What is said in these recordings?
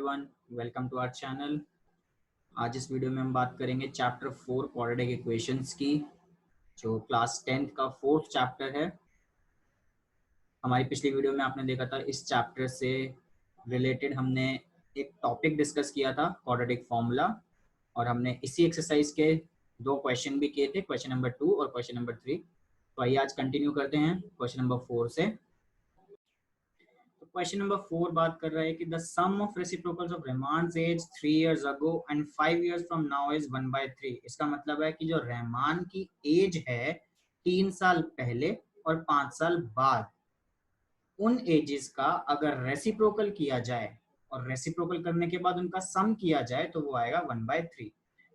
Everyone, welcome to our channel. आज इस video में हम बात करेंगे चैप्टर 4 क्वाड्रेटिक इक्वेशंस की, जो क्लास 10th का 4th चैप्टर है। हमारी पिछली वीडियो में आपने देखा था इस चैप्टर से रिलेटेड हमने एक टॉपिक डिस्कस किया था, क्वाड्रेटिक फॉर्मूला, और हमने इसी एक्सरसाइज के दो क्वेश्चन भी किए थे, क्वेश्चन नंबर 2 और क्वेश्चन नंबर 3। तो आइए आज कंटिन्यू करते हैं क्वेश्चन नंबर 4 से। क्वेश्चन नंबर 4 बात कर रहा है कि the sum of reciprocals of Rahman's age 3 years ago and 5 years from now is 1/3। इसका मतलब है कि जो रहमान की एज है 3 साल पहले और 5 साल बाद, उन एजेस का अगर रेसिप्रोकल किया जाए और रेसिप्रोकल करने के बाद उनका सम किया जाए तो वो आएगा 1/3।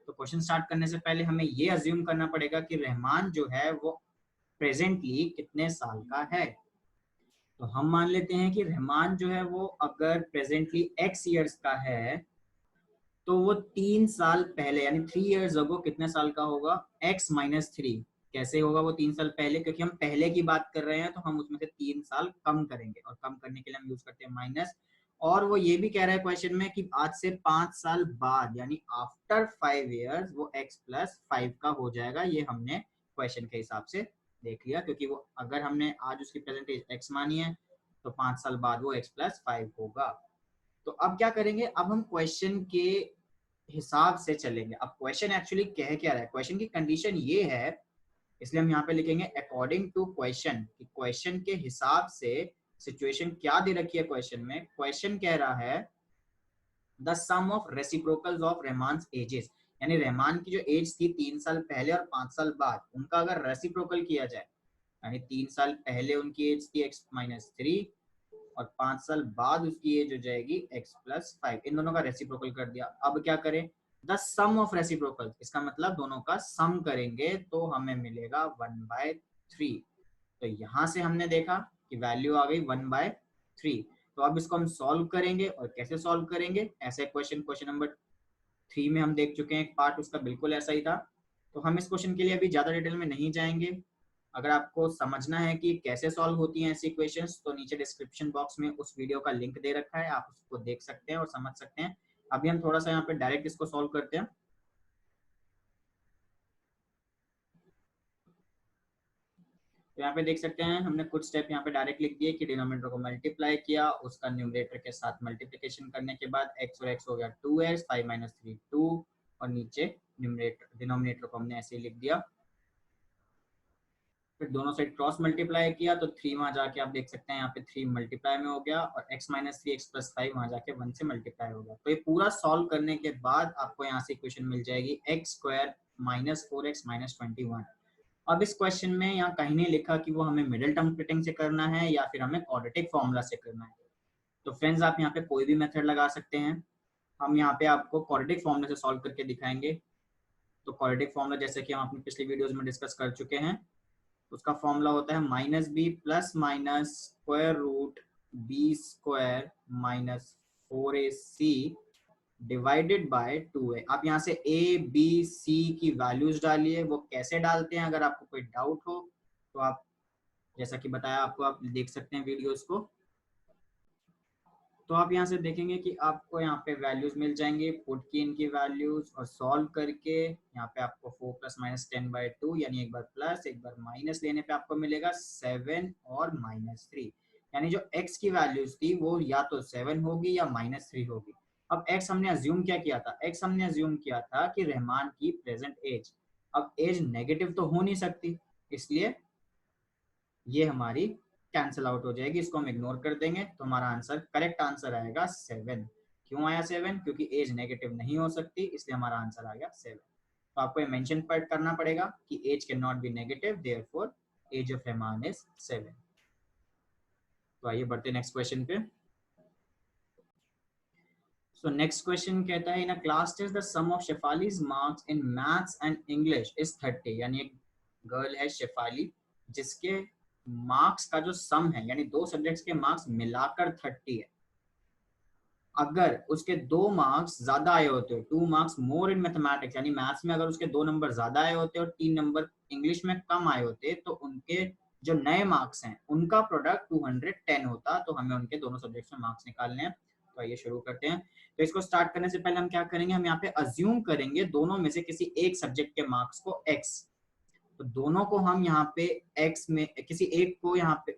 तो क्वेश्चन स्टार्ट करने से पहले हमें ये अज्यूम करना पड़ेगा कि रहमान जो है वो प्रेजेंटली कितने साल का है। तो हम मान लेते हैं कि रहमान जो है वो अगर प्रेजेंटली x ईयर्स का है तो वो 3 साल पहले यानी 3 years अगो कितने साल का होगा, x माइनस 3। कैसे होगा वो 3 साल पहले, क्योंकि हम पहले की बात कर रहे हैं तो हम उसमें से 3 साल कम करेंगे और कम करने के लिए हम यूज करते हैं माइनस। और वो ये भी कह रहा है क्वेश्चन में कि आज से 5 साल बाद यानी आफ्टर 5 years वो x प्लस 5 का हो जाएगा। ये हमने क्वेश्चन के हिसाब से देख लिया, क्योंकि वो अगर हमने आज उसकी प्रेजेंट एज x मानी है तो 5 साल बाद वो x प्लस 5 होगा। तो अब क्या करेंगे, अब हम क्वेश्चन के हिसाब से चलेंगे। अब क्वेश्चन एक्चुअली कह क्या रहा है, क्वेश्चन की कंडीशन ये है, इसलिए हम यहाँ पे लिखेंगे अकॉर्डिंग टू क्वेश्चन, कि क्वेश्चन के हिसाब से सिचुएशन क्या दे रखी है। क्वेश्चन में क्वेश्चन कह रहा है the sum of reciprocals of Rahman's ages, यानी रहमान की जो एज थी 3 साल पहले और 5 साल बाद, उनका अगर रेसिप्रोकल किया जाए, यानी 3 साल पहले उनकी एज थी x माइनस 3 और 5 साल बाद उसकी एज हो जाएगी x प्लस 5, इन दोनों का रेसिप्रोकल कर दिया। अब क्या करें, द सम ऑफ रेसिप्रोकल, इसका मतलब दोनों का सम करेंगे तो हमें मिलेगा 1/3। तो यहां से हमने देखा कि वैल्यू आ गई 1/3। तो अब इसको हम सॉल्व करेंगे, और कैसे सॉल्व करेंगे, ऐसे क्वेश्चन नंबर 3 में हम देख चुके हैं, एक पार्ट उसका बिल्कुल ऐसा ही था। तो हम इस क्वेश्चन के लिए अभी ज्यादा डिटेल में नहीं जाएंगे। अगर आपको समझना है कि कैसे सॉल्व होती हैं ऐसी इक्वेशंस, तो नीचे डिस्क्रिप्शन बॉक्स में उस वीडियो का लिंक दे रखा है, आप उसको देख सकते हैं और समझ सकते हैं। अभी हम थोड़ा सा यहाँ पे डायरेक्ट इसको सॉल्व करते हैं। तो यहाँ पे देख सकते हैं हमने कुछ स्टेप यहाँ पे डायरेक्ट लिख दिए कि डिनोमिनेटर को मल्टीप्लाई किया, उसका न्यूमरेटर के साथ मल्टीप्लिकेशन करने के बाद x और x हो गया 2x, 5 माइनस 3 2, और नीचे न्यूमरेटर डिनोमिनेटर को हमने ऐसे ही लिख दिया। फिर दोनों साइड क्रॉस मल्टीप्लाई किया तो 3 वहां जाके आप देख सकते हैं यहाँ पे 3 मल्टीप्लाई में हो गया, और x माइनस 3 x प्लस 5 वहां जाके 1 से मल्टीप्लाई हो गया। तो ये पूरा सॉल्व करने के बाद आपको यहाँ से इक्वेशन मिल जाएगी x square minus 4x minus 21। अब इस क्वेश्चन में यहाँ कहीं नहीं लिखा कि वो हमें मिडिल टर्म स्प्लिटिंग से करना है या फिर हमें क्वाड्रेटिक फॉर्मूला से करना है। तो फ्रेंड्स आप यहाँ पे कोई भी मेथड लगा सकते हैं। हम यहाँ पे आपको क्वाड्रेटिक फॉर्मूला से सॉल्व करके दिखाएंगे। तो क्वाड्रेटिक फॉर्मूला जैसे कि हम अपनी पिछली वीडियोस में डिस्कस कर चुके हैं, उसका फॉर्मूला होता है minus B plus minus square root B square minus 4ac divided by 2a। आप यहाँ से a b c की वैल्यूज डालिए। वो कैसे डालते हैं, अगर आपको कोई डाउट हो तो आप, जैसा कि बताया आपको, आप देख सकते हैं वीडियोस को। तो आप यहाँ से देखेंगे कि आपको यहाँ पे वैल्यूज मिल जाएंगे, पुट की इनकी वैल्यूज और सॉल्व करके यहाँ पे आपको 4 प्लस माइनस 10/2 यानी एक बार प्लस एक बार माइनस लेने पे आपको मिलेगा 7 और माइनस 3। यानी जो x की वैल्यूज थी वो या तो 7 होगी या माइनस 3 होगी। अब x हमने अज्यूम क्या किया था, x हमने अज्यूम किया था कि रहमान की प्रेजेंट एज। अब एज नेगेटिव तो हो नहीं सकती, इसलिए ये हमारी कैंसिल आउट हो जाएगी, इसको हम इग्नोर कर देंगे। तो हमारा आंसर, करेक्ट आंसर आएगा 7। क्यों आया 7, क्योंकि एज नेगेटिव नहीं हो सकती, इसलिए हमारा आंसर आ गया 7। तो आपको ये मेंशन करना पड़ेगा कि age can not be negative, therefore age of Rahman is 7। तो आइए बढ़ते नेक्स्ट क्वेश्चन पे। सो नेक्स्ट क्वेश्चन कहता है in a class test the sum of Shefali's marks in maths and English is 30। यानी एक गर्ल है शेफाली जिसके मार्क्स का जो सम है, यानी दो सब्जेक्ट्स के मार्क्स मिलाकर 30 है। अगर उसके 2 मार्क्स ज्यादा आए होते हो, 2 मार्क्स मोर इन मैथमेटिक्स, यानी मैथ्स में अगर उसके 2 नंबर ज्यादा आए होते और 3 नंबर इंग्लिश में कम आए होते, तो उनके जो नए मार्क्स हैं उनका प्रोडक्ट 210 होता। तो हमें उनके दोनों सब्जेक्ट्स में मार्क्स निकालने हैं। तो आइए शुरू करते हैं। तो इसको स्टार्ट करने से पहले हम क्या करेंगे, हम यहाँ पे अज्यूम करेंगे दोनों में से किसी एक सब्जेक्ट के मार्क्स को x। तो दोनों को हम यहाँ पे x में किसी एक को यहाँ पे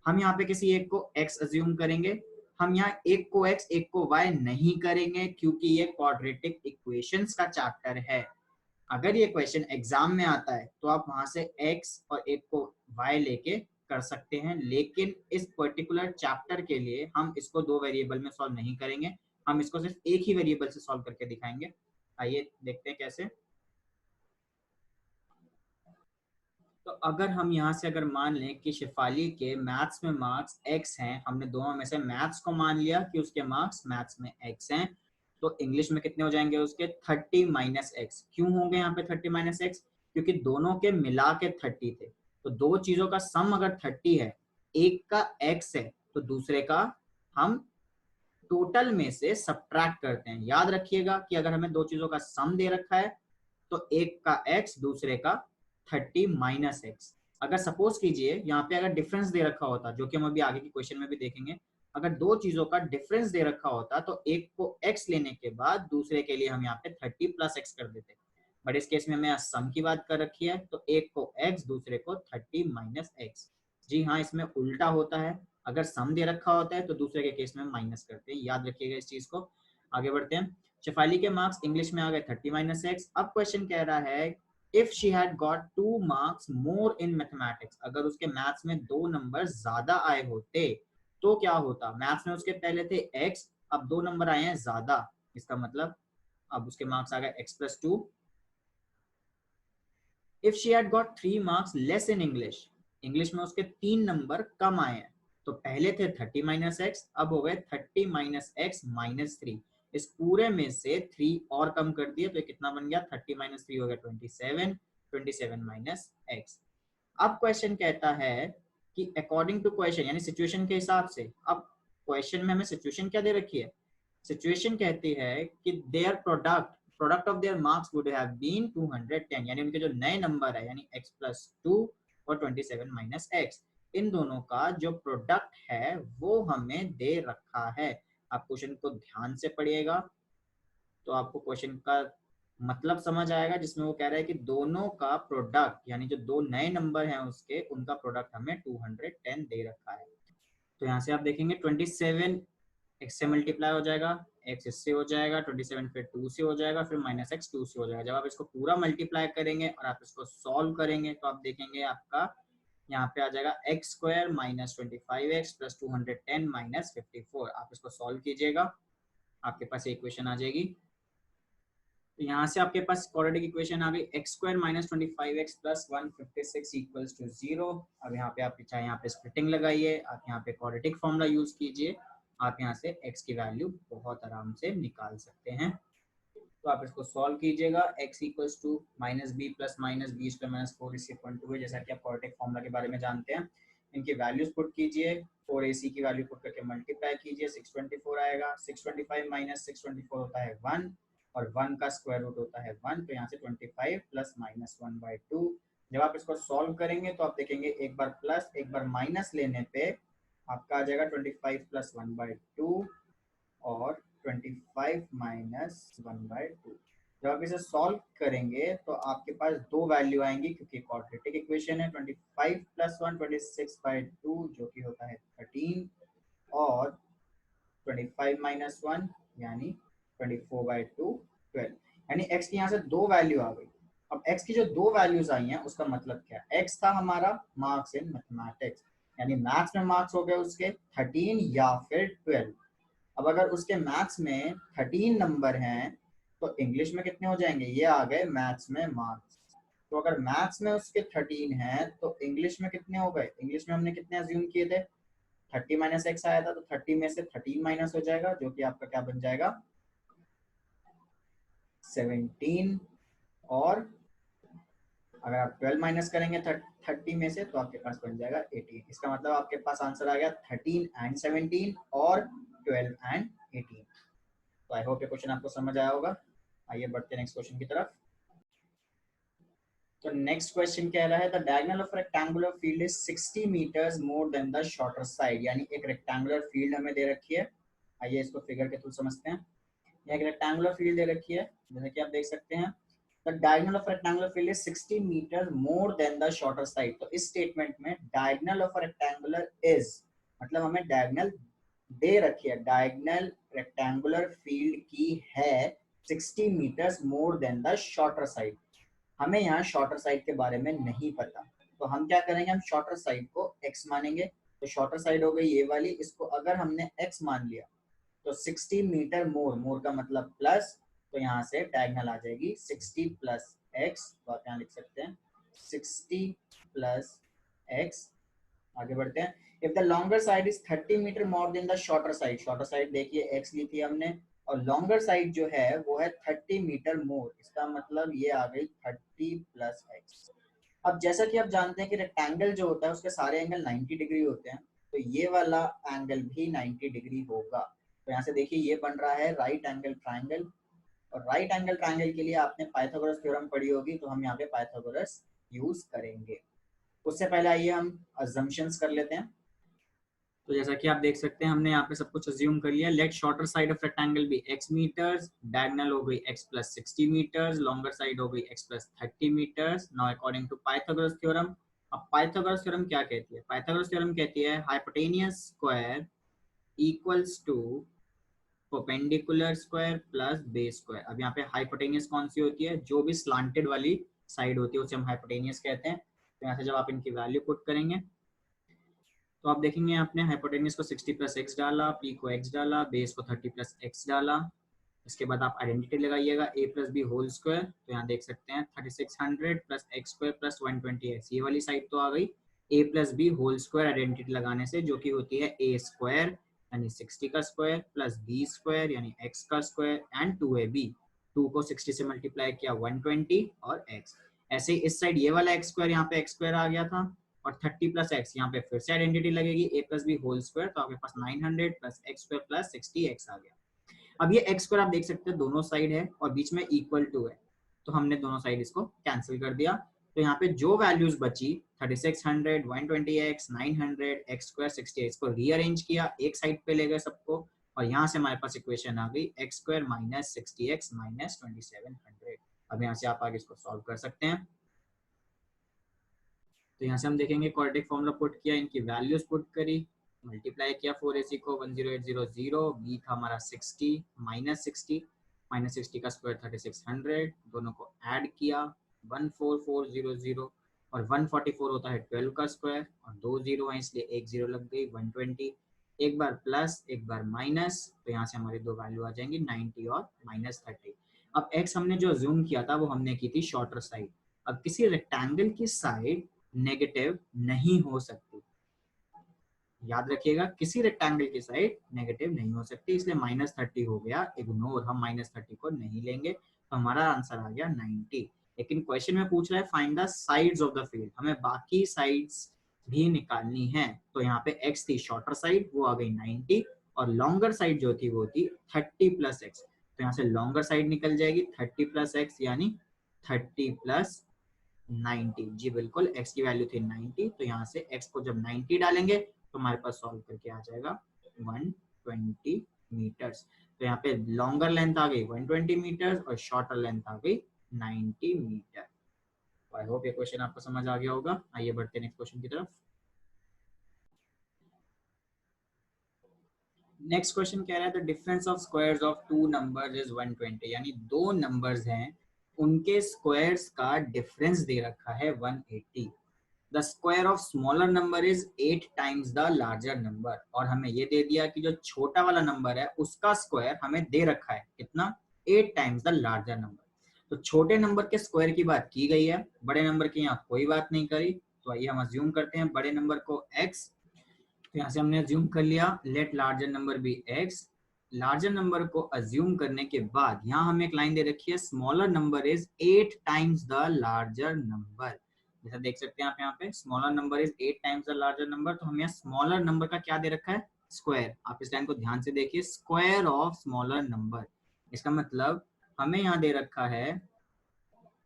हम यहाँ पे किसी एक को x अज्यूम करेंगे। हम यहाँ एक को x एक को y नहीं करेंगे क्योंकि ये क्वाड्रेटिक इक्वेशंस का चैप्टर है। अगर ये क्वेश्चन एग्जाम में आता है तो आप वहां से x और एक को y लेके कर सकते हैं, लेकिन इस पर्टिकुलर चैप्टर के लिए हम इसको दो वेरिएबल में सॉल्व नहीं करेंगे, हम इसको सिर्फ एक ही वेरिएबल से सॉल्व करके दिखाएंगे। आइए देखते हैं कैसे। तो अगर हम यहाँ से अगर मान लें कि शिफाली के मैथ्स में मार्क्स x हैं, हमने दोनों में से मैथ्स को मान लिया कि उसके मार्क्स मैथ्स में x हैं, तो इंग्लिश में कितने हो जाएंगे उसके 30 माइनस एक्स। क्यों होंगे यहाँ पे 30 माइनस एक्स, क्योंकि दोनों के मिला के 30 थे। तो दो चीजों का सम अगर 30 है, एक का x है तो दूसरे का हम टोटल में से सब्ट्रैक्ट करते हैं। याद रखिएगा कि अगर हमें दो चीजों का सम दे रखा है तो एक का x दूसरे का 30 माइनस एक्स। अगर सपोज कीजिए यहाँ पे अगर डिफरेंस दे रखा होता, जो कि हम अभी आगे की क्वेश्चन में भी देखेंगे, अगर दो चीजों का डिफरेंस दे रखा होता तो एक को x लेने के बाद दूसरे के लिए हम यहाँ पे 30 प्लस एक्स कर देते। बट इस केस में हमें सम की बात कर रखी है, तो एक को x दूसरे को 30 माइनस एक्स। जी हाँ, इसमें उल्टा होता है, अगर सम दे रखा होता है तो दूसरे के केस में माइनस करते हैं। याद रखिएगा इस चीज को। आगे बढ़ते हैं। शेफाली के मार्क्स इंग्लिश में आ गए 30 माइनस एक्स। अब क्वेश्चन कह रहा है if she had got 2 marks more in mathematics, अगर उसके मैथ्स में 2 नंबर ज्यादा आए होते तो क्या होता। मैथ्स में उसके पहले थे x, अब 2 नंबर आए हैं ज्यादा, इसका मतलब अब उसके मार्क्स आ गए x+2। If she had got 3 marks less in English, English में उसके 3 नंबर कम आए हैं। तो पहले थे 30 माइनस एक्स, अब हो गए 30 माइनस एक्स माइनस 3। इस पूरे में से 3 और कम कर दिए तो कितना बन गया, 30 माइनस 3 हो गया 27, 27 माइनस एक्स। अब क्वेश्चन कहता है कि अकॉर्डिंग टू क्वेश्चन, यानी सिचुएशन के हिसाब से। अब क्वेश्चन में हमें सिचुएशन क्या दे रखी है, सिचुएशन कहती है कि their product of their marks would have been 210, यानी उनके जो नए नंबर है यानी x+2 और 27 माइनस एक्स, इन दोनों का जो प्रोडक्ट है वो हमें दे रखा है। आप क्वेश्चन को ध्यान से पढ़िएगा तो आपको क्वेश्चन का मतलब समझ आएगा, जिसमें वो कह रहा है कि दोनों का प्रोडक्ट, यानी जो दो नए नंबर हैं उसके, उनका प्रोडक्ट हमें 210 दे रखा है। तो यहाँ से आप देखेंगे 27 x से मल्टीप्लाई हो जाएगा, x इससे हो जाएगा, 27 फिर 2 से हो जाएगा, फिर माइनस एक्स 2 से हो जाएगा। जब आप इसको पूरा मल्टीप्लाई करेंगे और आप इसको सॉल्व करेंगे तो आप देखेंगे आपका यहाँ पे आ जाएगा x² minus 25x plus 210 minus 54। आप इसको सॉल्व कीजिएगा, आपके पास इक्वेशन आ जाएगी। तो यहाँ से आपके पास क्वाड्रेटिक इक्वेशन आ गई, x² minus 25x plus 156 equals to 0। अब यहाँ पे आप चाहे यहाँ पे स्प्लिटिंग लगाइए, आप यहाँ पे क्वाड्रेटिक फॉर्मूला यूज कीजिए, आप यहाँ से x की वैल्यू बहुत आराम से निकाल सकते हैं। तो आप इसको सॉल्व कीजिएगा, x equals to minus B plus minus B square minus 4 is equal to, जैसा कि आप क्वाड्रेटिक फॉर्मूला के बारे में जानते हैं। इनकी वैल्यूज पुट कीजिए, 4ac की वैल्यू पुट करके मल्टीप्लाई कीजिए, 624 आएगा। 625 माइनस 624 होता है 1, और 1 का स्क्वायर रूट होता है 1, तो यहाँ से 25 प्लस माइनस 1/2। जब आप इसको सॉल्व करेंगे तो आप देखेंगे एक बार प्लस एक बार माइनस लेने पे आपका आ जाएगा 25 प्लस 1/2 और 25 माइनस 1/2। जब आप इसे सॉल्व करेंगे तो आपके पास दो वैल्यू आएंगी, क्योंकि क्वाड्रेटिक इक्वेशन है। 25 प्लस 1 26/2 जो कि होता है 13, और 25 माइनस 1 यानी 24/2 12, यानी x की यहाँ से दो वैल्यू आ गई। अब x की जो दो वैल्यूज आई हैं उसका मतलब क्या है, x था हमारा मार्क्स इन मैथमेटिक्स, यानी मैथ्स में मार्क्स हो गए उसके 13 या फिर 12। अब अगर उसके मैथ्स में 13 नंबर हैं तो इंग्लिश में कितने हो जाएंगे, ये आ गए मैथ्स में मार्क्स। तो अगर मैथ्स में उसके 13 हैं तो इंग्लिश में कितने हो गए, इंग्लिश में हमने कितने अज्यूम किए थे, 30 माइनस एक्स आया था, तो 30 में से 13 माइनस हो जाएगा, जो कि आपका क्या बन जाएगा 17। और अगर आप 12 माइनस करेंगे 30 में से तो आपके पास बन जाएगा 18। इसका मतलब आपके पास आंसर आ गया 13 एंड 17 और 12 एंड 18। तो आई होप ये क्वेश्चन आपको समझ आया होगा। आइए बढ़ते हैं नेक्स्ट क्वेश्चन की तरफ। तो नेक्स्ट क्वेश्चन कह रहा है the diagonal of rectangular field is 60 metres more than the shorter side, यानी एक रेक्टेंगुलर फील्ड हमें दे रखी है। आइए इसको फिगर के थ्रू समझते हैं। यहाँ एक रेक्टेंगुलर फील्ड दे रखी है, जैसे कि आप देख सकते हैं, the diagonal of rectangular field is 60 metre more than the shorter side. तो इस स्टेटमेंट में डायगोनल ऑफ रेक्टेंगुलर इज, मतलब हमें डायगोनल दे रखी है, डायगोनल रेक्टेंगुलर फील्ड की है 60 metres more than the shorter side. हमें यहाँ शॉर्टर साइड के बारे में नहीं पता, तो हम क्या करेंगे, हम शॉर्टर साइड को x मानेंगे। तो शॉर्टर साइड हो गई ये वाली, इसको अगर हमने x मान लिया तो 60 मीटर मोर, मोर का मतलब प्लस, तो यहाँ से डायगोनल आ जाएगी 60 प्लस x, तो आप यहाँ लिख सकते हैं 60 प्लस x। आगे बढ़ते हैं। If the longer side is 30 metre more than the shorter side, shorter side देखिए x ली थी हमने, और लॉन्गर साइड जो है वो है 30 मीटर मोर, इसका मतलब ये आ गई 30 प्लस x। अब जैसा कि आप जानते हैं कि रेक्टेंगल जो होता है उसके सारे एंगल 90 डिग्री होते हैं, तो ये वाला एंगल भी 90 डिग्री होगा। तो यहाँ से देखिए ये बन रहा है राइट एंगल ट्राइंगल, और राइट एंगल ट्राइंगल के लिए आपने पाइथागोरस थ्योरम पढ़ी होगी, तो हम यहाँ पे पाइथागोरस यूज करेंगे। उससे पहले आइए हम अजम्पशंस कर लेते हैं। तो जैसा कि आप देख सकते हैं हमने यहाँ पे सब कुछ अज्यूम कर लिया। Let shorter side of rectangle be x metres, diagonal हो गई x plus 60 metres, longer side हो गई x plus 30 metres. Now according to Pythagoras theorem, अब पाइथागोरस थ्योरम क्या कहती है? पाइथागोरस थ्योरम कहती है hypotenuse square equals to perpendicular square plus base square. अब यहाँ पे हाइपोटेनियस कौन सी होती है? जो भी स्लांटेड वाली साइड होती है उसे हम हाइपोटेनियस कहते हैं। तो यहाँ से जब आप इनकी वैल्यू पुट करेंगे तो आप देखेंगे आपने हाइपोटेनियस को 60 प्लस एक्स डाला, पी को एक्स डाला, बेस को 30 प्लस एक्स डाला। इसके बाद आप आइडेंटिटी लगाइएगा a plus B whole square. तो यहाँ देख सकते हैं 3600 plus X square plus 120x, ये वाली साइड तो आ गई a plus B whole square identity लगाने से, जो कि होती है a स्क्वायर यानी 60 का स्क्वायर प्लस b स्क्वायर यानी x का स्क्वायर एंड 2ab। 2 को 60 से मल्टीप्लाई किया 120 और x। ऐसे इस साइड ये वाला x स्क्वायर, यहाँ पे x स्क्वायर आ गया था, और 30 प्लस एक्स, यहाँ पे फिर से आइडेंटिटी लगेगी a plus B whole square, तो आपके पास 900 plus X square plus 60x आ गया। अब ये एक्स स्क्वायर आप देख सकते हैं दोनों साइड है और बीच में इक्वल टू है, तो हमने दोनों साइड इसको कैंसिल कर दिया। तो यहाँ पे जो वैल्यूज बची 3600, 120x, 900, एक्स स्क्वायर 60, इसको रीअरेंज किया, एक साइड पे ले गए सबको, और यहाँ से हमारे पास इक्वेशन आ गई x square minus 60x minus 2700। अब यहाँ से आप आगे इसको सॉल्व कर सकते हैं। तो यहाँ से हम देखेंगे क्वाड्रेटिक फॉर्मूला पुट किया, इनकी वैल्यूज पुट करी, मल्टीप्लाई किया 4ac को 10800, बी था हमारा 60 माइनस 60 का स्क्वायर 3600, दोनों को ऐड किया 14400, और 144 होता है 12 का स्क्वायर, और 2 जीरो है इसलिए एक जीरो लग गई 120, एक बार प्लस एक बार माइनस, तो यहाँ से हमारी दो वैल्यू आ जाएंगी 90 और माइनस 30। अब x हमने जो जूम किया था वो हमने की थी शॉर्टर साइड। अब किसी रेक्टेंगल की साइड नेगेटिव नहीं हो सकती, याद रखिएगा, किसी रेक्टेंगल की साइड नेगेटिव नहीं हो सकती, इसलिए -30 हो गया इग्नोर, हम -30 को नहीं लेंगे, तो हमारा आंसर आ गया 90। लेकिन क्वेश्चन में पूछ रहा है find the sides of the field, हमें बाकी साइड्स भी निकालनी है। तो यहाँ पे x थी शॉर्टर साइड, वो आ गई 90, और लॉन्गर साइड जो थी वो थी 30 प्लस एक्स, तो यहाँ से लॉन्गर साइड निकल जाएगी 30 प्लस एक्स यानी 30 प्लस 90। जी बिल्कुल, x की वैल्यू थी 90, तो यहाँ से x को जब 90 डालेंगे तो हमारे पास सॉल्व करके आ जाएगा 120 मीटर्स। तो यहाँ पे लॉन्गर लेंथ आ गई 120 मीटर्स और शॉर्टर लेंथ आ गई 90 मीटर। आई होप ये क्वेश्चन आपको समझ आ गया होगा। आइए बढ़ते हैं नेक्स्ट क्वेश्चन की तरफ। नेक्स्ट क्वेश्चन कह रहा है the difference of squares of two numbers is 120, यानी दो नंबर्स हैं उनके स्क्वायर्स का डिफरेंस दे रखा है 180। The square of smaller number is 8 times the larger number, और हमें ये दे दिया कि जो छोटा वाला नंबर है उसका स्क्वायर हमें दे रखा है कितना, 8 टाइम्स द लार्जर नंबर। तो छोटे नंबर के स्क्वायर की बात की गई है, बड़े नंबर की यहाँ कोई बात नहीं करी। तो आइए हम अज्यूम करते हैं बड़े नंबर को x, तो यहाँ से हमने अज्यूम कर लिया let larger number be x। Larger number को अज्यूम करने के बाद यहाँ हमें एक लाइन दे रखी है smaller number is 8 times the larger number. जैसा देख सकते हैं आप यहाँ पे smaller number is 8 times the larger number, तो हमें यहाँ स्मॉलर नंबर का क्या दे रखा है, स्क्वायर। आप इस लाइन को ध्यान से देखिए, स्क्वायर ऑफ स्मॉलर नंबर, इसका मतलब हमें यहाँ दे रखा है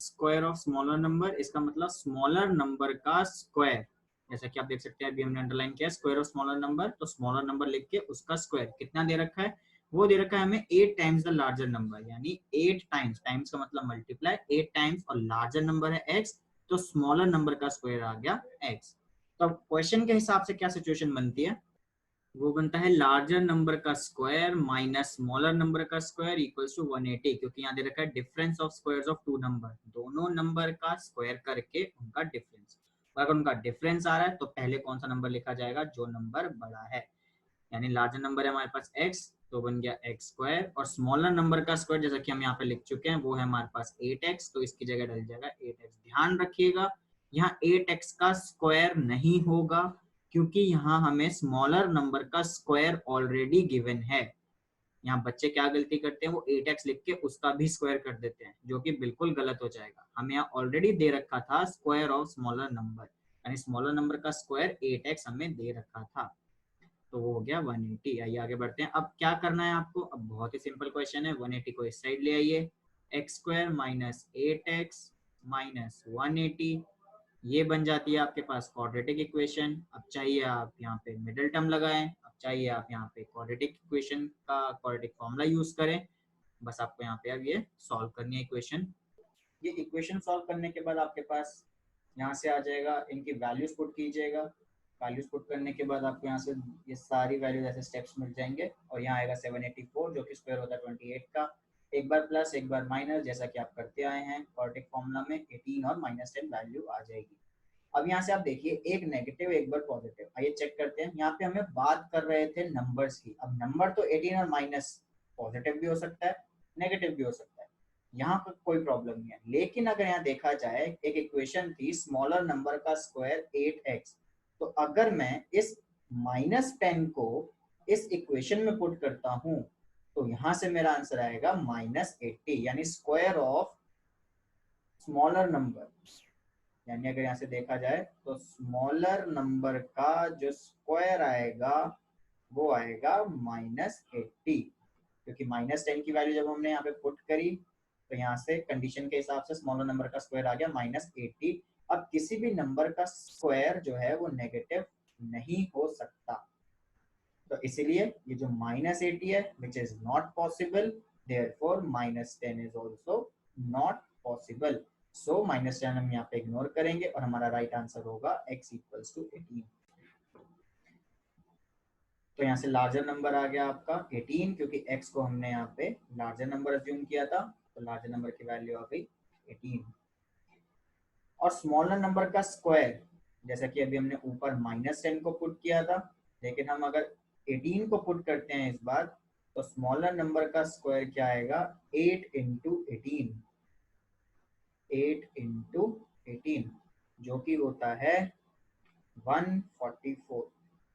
स्क्वायर ऑफ स्मॉलर नंबर, इसका मतलब स्मॉलर नंबर का स्क्वायर। जैसा कि आप देख सकते हैं अभी हमने अंडरलाइन किया स्क्वायर ऑफ स्मॉलर नंबर, तो स्मॉलर नंबर लिख के उसका स्क्वायर कितना दे रखा है, वो दे रखा है हमें 8 टाइम्स द लार्जर नंबर, यानी 8 टाइम्स, टाइम्स का मतलब मल्टीप्लाई, 8 टाइम्स, और लार्जर नंबर है x, तो स्मॉलर नंबर का स्क्वायर आ गया x। तो अब क्वेश्चन के हिसाब से क्या सिचुएशन बनती है, वो बनता है लार्जर नंबर का स्क्वायर माइनस स्मॉलर नंबर का स्क्वायर इक्वल्स टू 180, क्योंकि यहाँ दे रखा है difference of squares of two number, दोनों नंबर का स्क्वायर करके उनका डिफरेंस, अगर उनका डिफरेंस आ रहा है तो पहले कौन सा नंबर लिखा जाएगा, जो नंबर बड़ा है, यानी लार्जर नंबर है हमारे पास x, तो बन गया x स्क्वायर, और स्मॉलर नंबर का स्क्वायर जैसा कि हम यहाँ पे लिख चुके हैं वो है हमारे पास 8x, तो इसकी जगह डल जाएगा 8x। ध्यान रखिएगा यहाँ 8x का स्क्वायर नहीं होगा, क्योंकि यहाँ हमें स्मॉलर नंबर का स्क्वायर ऑलरेडी गिवन है। यहाँ बच्चे क्या गलती करते हैं, वो 8x लिख के उसका भी स्क्वायर कर देते हैं, जो कि बिल्कुल गलत हो जाएगा। हमें यहाँ ऑलरेडी दे रखा था स्क्वायर ऑफ स्मॉलर नंबर, यानी स्मॉलर नंबर का स्क्वायर 8x हमें दे रखा था, तो वो हो गया 180। आइए आगे बढ़ते हैं। अब क्या करना है आपको, अब बहुत ही सिंपल क्वेश्चन है, 180 को इस साइड ले आइए, x square minus 8x minus 180, ये बन जाती है आपके पास क्वाड्रेटिक इक्वेशन। अब चाहिए आप यहाँ पे मिडिल टर्म लगाएं, अब चाहिए आप यहाँ पे क्वाड्रेटिक इक्वेशन का क्वाड्रेटिक फॉर्मूला यूज करें, बस आपको यहाँ पे अब ये सॉल्व करनी है इक्वेशन। ये इक्वेशन सॉल्व करने के बाद आपके पास यहाँ से आ जाएगा, इनकी वैल्यूज पुट कीजिएगा, वैल्यूज पुट करने के बाद आपको यहाँ से ये सारी वैल्यूज ऐसे स्टेप्स मिल जाएंगे, और यहाँ आएगा 784 जो कि स्क्वायर होता है 28 का, एक बार प्लस एक बार माइनस, जैसा कि आप करते आए हैं क्वाड्रेटिक फॉर्मूला में, 18 और -10 वैल्यू आ जाएगी। अब यहाँ से आप देखिए एक नेगेटिव एक बार पॉजिटिव, आइए चेक करते हैं। यहाँ पे हमें बात कर रहे थे नंबर्स की, अब नंबर तो 18 और माइनस पॉजिटिव भी हो सकता है नेगेटिव भी हो सकता है, यहाँ पर कोई प्रॉब्लम नहीं है। लेकिन अगर यहाँ देखा जाए एक इक्वेशन थी स्मॉलर नंबर का स्क्वायर 8x, तो अगर मैं इस -10 को इस इक्वेशन में पुट करता हूं, तो यहां से मेरा आंसर आएगा -80, यानी स्क्वायर ऑफ स्मॉलर नंबर, यानी अगर यहाँ से देखा जाए तो स्मॉलर नंबर का जो स्क्वायर आएगा वो आएगा -80, क्योंकि -10 की वैल्यू जब हमने यहाँ पे पुट करी तो यहाँ से कंडीशन के हिसाब से स्मॉलर नंबर का स्क्वायर आ गया -80। अब किसी भी नंबर का स्क्वायर जो है वो नेगेटिव नहीं हो सकता, तो इसीलिए ये जो -80 है which is not possible, therefore -10 is also not possible. So -10 हम यहाँ पे इग्नोर करेंगे और हमारा राइट आंसर होगा x इक्वल्स टू 18। तो यहाँ से लार्जर नंबर आ गया आपका 18, क्योंकि x को हमने यहाँ पे लार्जर नंबर अज्यूम किया था, तो लार्जर नंबर की वैल्यू आ गई 18। और स्मॉलर नंबर का स्क्वायर, जैसा कि अभी हमने ऊपर -10 को पुट किया था, लेकिन हम अगर 18 को पुट करते हैं इस बार, तो स्मॉलर नंबर का स्क्वायर क्या आएगा, 8 इंटू 18, 8 इंटू 18 जो कि होता है 144।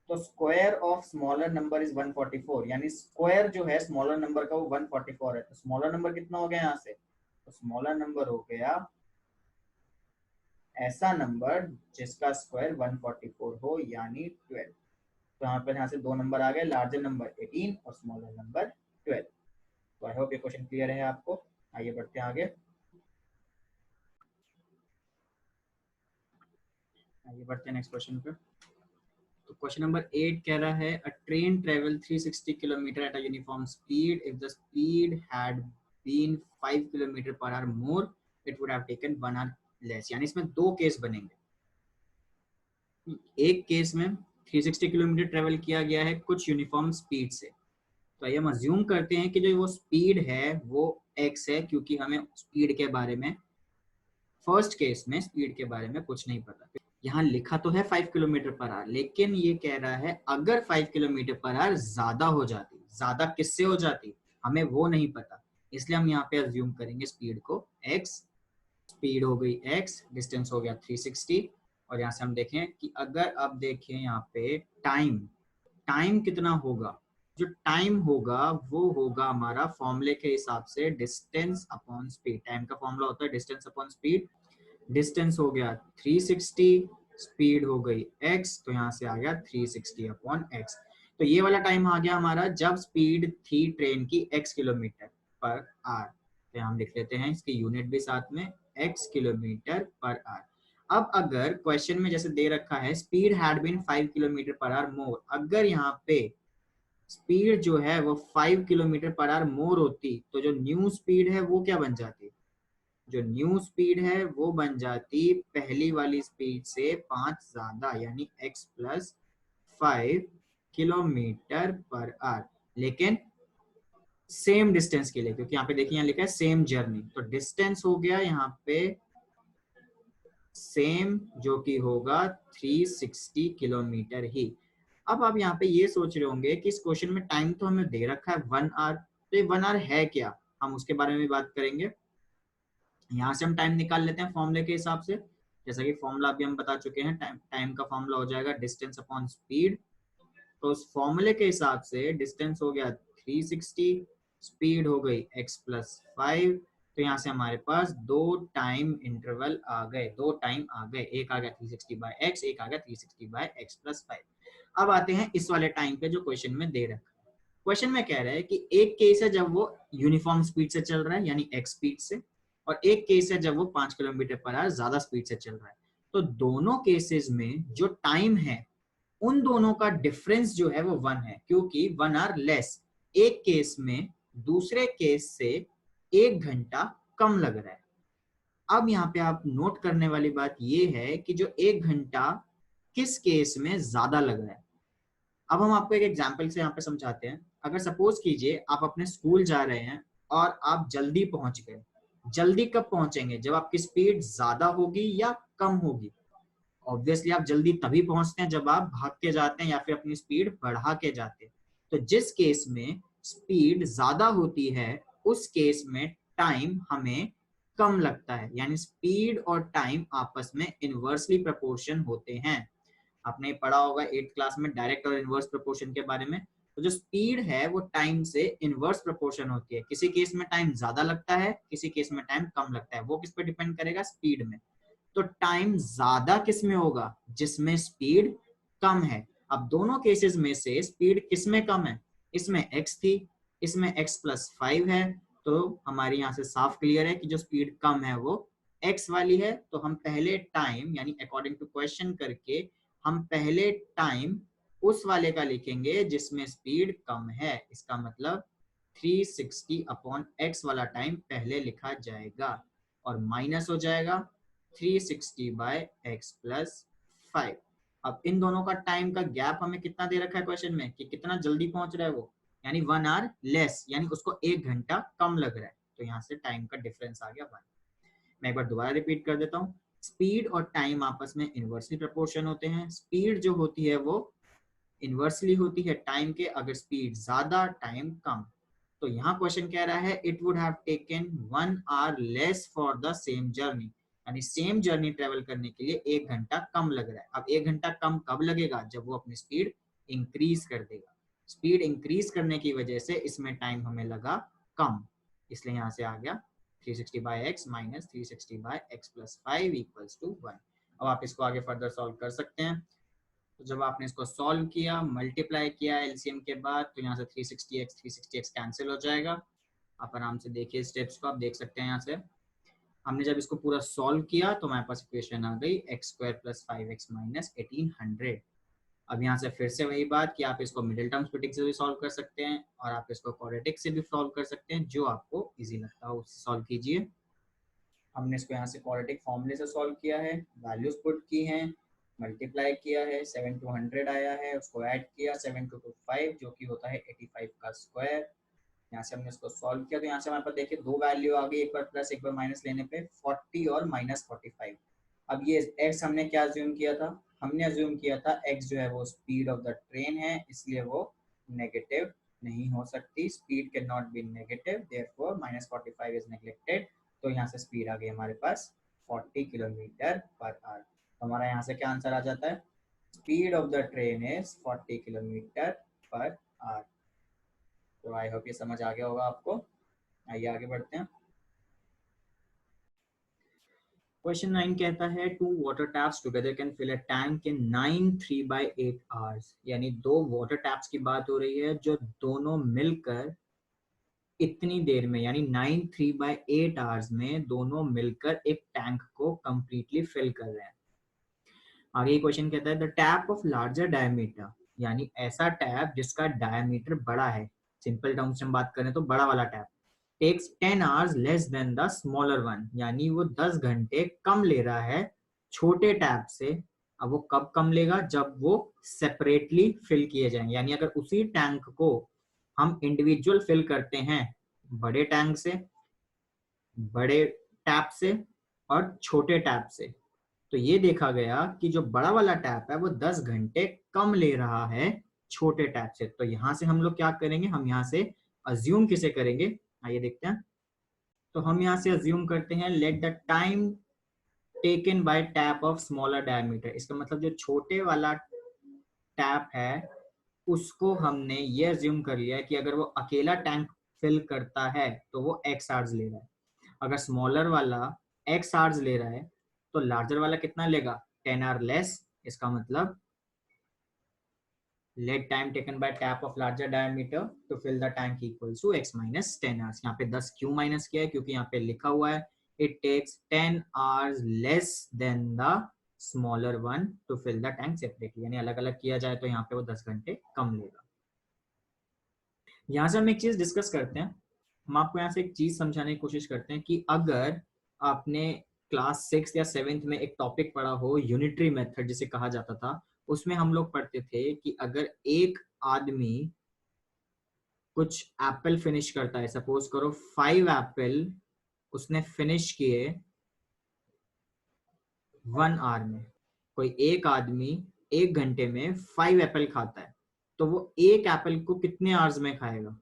तो square of smaller number is 144, यानी स्क्वायर जो है स्मॉलर नंबर का वो 144 है। तो स्मॉलर नंबर कितना हो गया यहाँ से, तो स्मॉलर नंबर हो गया ऐसा नंबर जिसका स्क्वायर 144 हो, यानी 12। तो यहाँ से दो नंबर आ गए, लार्जर नंबर 18 और स्मॉलर नंबर 12। तो आई होप ये क्वेश्चन क्लियर है आपको। आइए बढ़ते हैं आगे, आइए बढ़ते हैं नेक्स्ट क्वेश्चन पे। तो क्वेश्चन नंबर 8 कह रहा है a train travel 360 kilometre at a uniform speed, if the speed had been 5 kilometre per hour more it would have taken 1 hour less. यानी इसमें दो केस बनेंगे, एक केस में 360 किलोमीटर ट्रेवल किया गया है कुछ यूनिफॉर्म स्पीड से, तो ये हम अज्यूम करते हैं कि जो वो स्पीड है वो x है, क्योंकि हमें स्पीड के बारे में फर्स्ट केस में स्पीड के बारे में कुछ नहीं पता। यहाँ लिखा तो है 5 किलोमीटर पर आवर, लेकिन ये कह रहा है अगर 5 किलोमीटर पर आवर ज्यादा हो जाती, ज्यादा किससे हो जाती हमें वो नहीं पता, इसलिए हम यहाँ पे अज्यूम करेंगे स्पीड को x, स्पीड हो गई x, डिस्टेंस हो गया 360, और यहाँ से हम देखें कि अगर आप देखें यहाँ पे टाइम, टाइम कितना होगा, जो टाइम होगा वो होगा हमारा फॉर्मूले के हिसाब से डिस्टेंस अपॉन स्पीड। टाइम का फॉर्मूला होता है डिस्टेंस अपॉन स्पीड, डिस्टेंस हो गया 360, स्पीड हो गई x, तो यहाँ से आ गया 360 अपॉन x। तो ये वाला टाइम आ गया हमारा जब स्पीड थी ट्रेन की x किलोमीटर पर आवर, तो हम लिख लेते हैं इसकी यूनिट भी साथ में x किलोमीटर पर आवर। अब अगर क्वेश्चन में जैसे दे रखा है speed had been 5 kilometre per hour more, अगर यहाँ पे स्पीड जो है वो 5 किलोमीटर पर आवर मोर होती तो जो न्यू स्पीड है वो क्या बन जाती? जो न्यू स्पीड है वो बन जाती पहली वाली स्पीड से 5 ज्यादा, यानी x plus 5 kilometre per our, लेकिन सेम डिस्टेंस के लिए, क्योंकि यहाँ पे देखिए यहाँ लिखा है सेम जर्नी, तो डिस्टेंस हो गया यहाँ पे सेम, जो कि होगा 360 किलोमीटर ही। अब आप यहाँ पे ये सोच रहे होंगे कि इस क्वेश्चन में टाइम तो हमें दे रखा है 1 आवर, तो ये 1 आवर है क्या, हम उसके बारे में भी बात करेंगे। यहाँ से हम टाइम निकाल लेते हैं फॉर्मूले के हिसाब से, जैसा कि फॉर्मूला अभी हम बता चुके हैं, टाइम का फॉर्मूला हो जाएगा डिस्टेंस अपॉन स्पीड। तो उस फॉर्मूले के हिसाब से डिस्टेंस हो गया 360, स्पीड हो गई x प्लस 5, तो यहाँ से हमारे पास दो टाइम इंटरवल आ गए, दो टाइम आ गए, एक आ गया 360 बाय x, एक आ गया 360 बाय x प्लस 5। अब आते हैं इस वाले टाइम पे जो क्वेश्चन में दे रखा है। क्वेश्चन में कह रहा है कि एक केस है जब वो यूनिफॉर्म स्पीड से चल रहा है यानी x स्पीड से, और एक केस है जब वो 5 किलोमीटर पर आवर ज्यादा स्पीड से चल रहा है। तो दोनों केसेस में जो टाइम है उन दोनों का डिफरेंस जो है वो 1 है, क्योंकि 1 आवर लेस, एक केस में दूसरे केस से 1 घंटा कम लग रहा है। अब यहाँ पे आप नोट करने वाली बात ये है कि जो 1 घंटा किस केस में ज्यादा लग रहा है। अब हम आपको एक एग्जाम्पल से यहाँ पे समझाते हैं। अगर सपोज कीजिए आप अपने स्कूल जा रहे हैं और आप जल्दी पहुंच गए। जल्दी कब पहुंचेंगे? जब आपकी स्पीड ज्यादा होगी या कम होगी? ऑब्वियसली आप जल्दी तभी पहुंचते हैं जब आप भाग के जाते हैं या फिर अपनी स्पीड बढ़ा के जाते हैं। तो जिस केस में स्पीड ज्यादा होती है उस केस में टाइम हमें कम लगता है, यानी स्पीड और टाइम आपस में इनवर्सली प्रोपोर्शन होते हैं। आपने पढ़ा होगा 8th क्लास में डायरेक्ट और इनवर्स प्रोपोर्शन के बारे में। तो जो स्पीड है वो टाइम से इनवर्स प्रोपोर्शन होती है, किसी केस में टाइम ज्यादा लगता है, किसी केस में टाइम कम लगता है, वो किस पे डिपेंड करेगा? स्पीड में। तो टाइम ज्यादा किस में होगा? जिसमें स्पीड कम है। अब दोनों केसेस में से स्पीड किस में कम है? इसमें x थी, इसमें x प्लस 5 है, तो हमारे यहाँ से साफ क्लियर है कि जो स्पीड कम है वो x वाली है। तो हम पहले टाइम यानी अकॉर्डिंग टू क्वेश्चन करके हम पहले टाइम उस वाले का लिखेंगे जिसमें स्पीड कम है। इसका मतलब 360 अपॉन x वाला टाइम पहले लिखा जाएगा और माइनस हो जाएगा 360 बाय x प्लस 5। अब इन दोनों का टाइम का गैप हमें कितना दे रखा है क्वेश्चन में कि कितना जल्दी पहुंच रहा है वो, यानी 1 आवर लेस, यानी उसको 1 घंटा कम लग रहा है। तो यहाँ से टाइम का डिफरेंस आ गया 1। मैं एक बार दोबारा रिपीट कर देता हूँ। स्पीड और टाइम आपस में इनवर्सली प्रोपोर्शन होते हैं। स्पीड जो होती है वो इनवर्सली होती है टाइम के, अगर स्पीड ज्यादा टाइम कम। तो यहाँ क्वेश्चन कह रहा है it would have taken 1 hour less for the same journey, यानी सेम जर्नी ट्रेवल करने के लिए 1 घंटा कम लग रहा है। अब 1 घंटा कम कब लगेगा? जब वो अपनी स्पीड इंक्रीज कर देगा। स्पीड इंक्रीज करने की वजह से इसमें टाइम हमें लगा कम, इसलिए यहाँ से आ गया 360 by X minus 360 by X plus 5 equals to 1। अब आप इसको आगे फर्दर सॉल्व कर सकते हैं। तो जब आपने इसको सॉल्व किया, मल्टीप्लाई किया एलसीएम के बाद, तो यहाँ से 360x कैंसिल हो जाएगा। आप आराम से देखिए स्टेप्स को, आप देख सकते हैं। यहाँ से हमने जब इसको पूरा सॉल्व किया तो हमारे पास इक्वेशन आ गई x² प्लस 5x माइनस 1800। अब यहाँ से फिर से वही बात कि आप इसको मिडिल टर्म स्प्लिटिंग से भी सॉल्व कर सकते हैं और आप इसको क्वाड्रेटिक से भी सॉल्व कर सकते हैं, जो आपको इजी लगता हो उससे सॉल्व कीजिए। हमने इसको यहाँ से क्वाड्रेटिक फॉर्मूले से सॉल्व किया है, वैल्यूज पुट की हैं, मल्टीप्लाई किया है, 7 to 100 आया है, उसको ऐड किया 7 to 5 जो कि होता है 85 का स्क्वायर। यहाँ से हमने इसको सॉल्व किया तो यहाँ से हमारे पास देखिए दो वैल्यू आ गई, एक बार प्लस एक बार माइनस लेने पे 40 और माइनस 45। अब ये x हमने क्या अज्यूम किया था? हमने अज्यूम किया था x जो है वो स्पीड ऑफ द ट्रेन है, इसलिए वो नेगेटिव नहीं हो सकती। Speed can not be negative, therefore minus 45 is neglected. तो यहाँ से स्पीड आ गई हमारे पास 40 किलोमीटर पर आवर। तो हमारा यहाँ से क्या आंसर आ जाता है? Speed of the train is 40 kilometre per our. तो आई होप ये समझ आ गया होगा आपको। आइए आगे बढ़ते हैं। क्वेश्चन 9 कहता है two water taps together can fill a tank in 9 3/8 hours, यानी दो वाटर टैप्स की बात हो रही है जो दोनों मिलकर इतनी देर में यानी 9 3/8 आवर्स में दोनों मिलकर एक टैंक को कंप्लीटली फिल कर रहे हैं। आगे क्वेश्चन कहता है the tap of larger diameter, यानी ऐसा टैप जिसका डायमीटर बड़ा है, सिंपल टर्म्स में हम बात करें तो बड़ा वाला tap, takes 10 hours less than the smaller one, यानी वो 10 घंटे कम ले रहा है छोटे टैप से। अब वो कब कम लेगा? जब वो सेपरेटली फिल किए जाएंगे, यानी अगर उसी टैंक को हम इंडिविजुअल फिल करते हैं बड़े टैंक से, बड़े टैप से और छोटे टैप से, तो ये देखा गया कि जो बड़ा वाला टैप है वो 10 घंटे कम ले रहा है छोटे टैप से। तो यहां से हम लोग क्या करेंगे, हम यहां से अज्यूम किसे करेंगे, आइए देखते हैं। तो हम यहां से अज्यूम करते हैं let the time taken by tap of smaller diameter, इसका मतलब जो छोटे वाला टैप है उसको हमने ये अज्यूम कर लिया है कि अगर वो अकेला टैंक फिल करता है तो वो x आवर्स ले रहा है। अगर स्मॉलर वाला x आवर्स ले रहा है तो लार्जर वाला कितना लेगा? 10 आवर लेस। इसका मतलब let time taken by tap of larger diameter to fill the tank equals to x minus 10 hours. यहाँ पे 10 क्यों माइनस किया है? क्योंकि यहाँ पे लिखा हुआ है it takes 10 hours less than the smaller one to fill the tank separately, यानी अलग अलग किया जाए तो यहाँ पे वो 10 घंटे कम लेगा। यहाँ से हम एक चीज डिस्कस करते हैं, हम आपको यहाँ से एक चीज समझाने की कोशिश करते हैं कि अगर आपने क्लास 6 या 7th में एक टॉपिक पढ़ा हो यूनिटरी मेथड जिसे कहा जाता था, उसमें हम लोग पढ़ते थे कि अगर एक आदमी कुछ एप्पल फिनिश करता है, सपोज करो 5 एप्पल उसने फिनिश किए 1 आवर में, कोई एक आदमी 1 घंटे में 5 एप्पल खाता है, तो वो एक एप्पल को कितने आवर्स में खाएगा?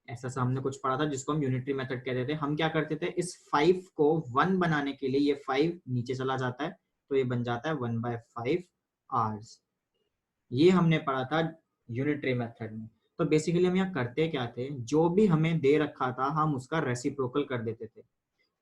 ऐसा सा हमने कुछ पढ़ा था जिसको हम यूनिटरी मेथड कहते थे। हम क्या करते थे, इस 5 को 1 बनाने के लिए ये 5 नीचे चला जाता है तो ये बन जाता है 1/5 आवर्स। ये हमने पढ़ा था यूनिटरी मेथड में। तो बेसिकली हम यहाँ करते क्या थे, जो भी हमें दे रखा था हम उसका रेसिप्रोकल कर देते थे।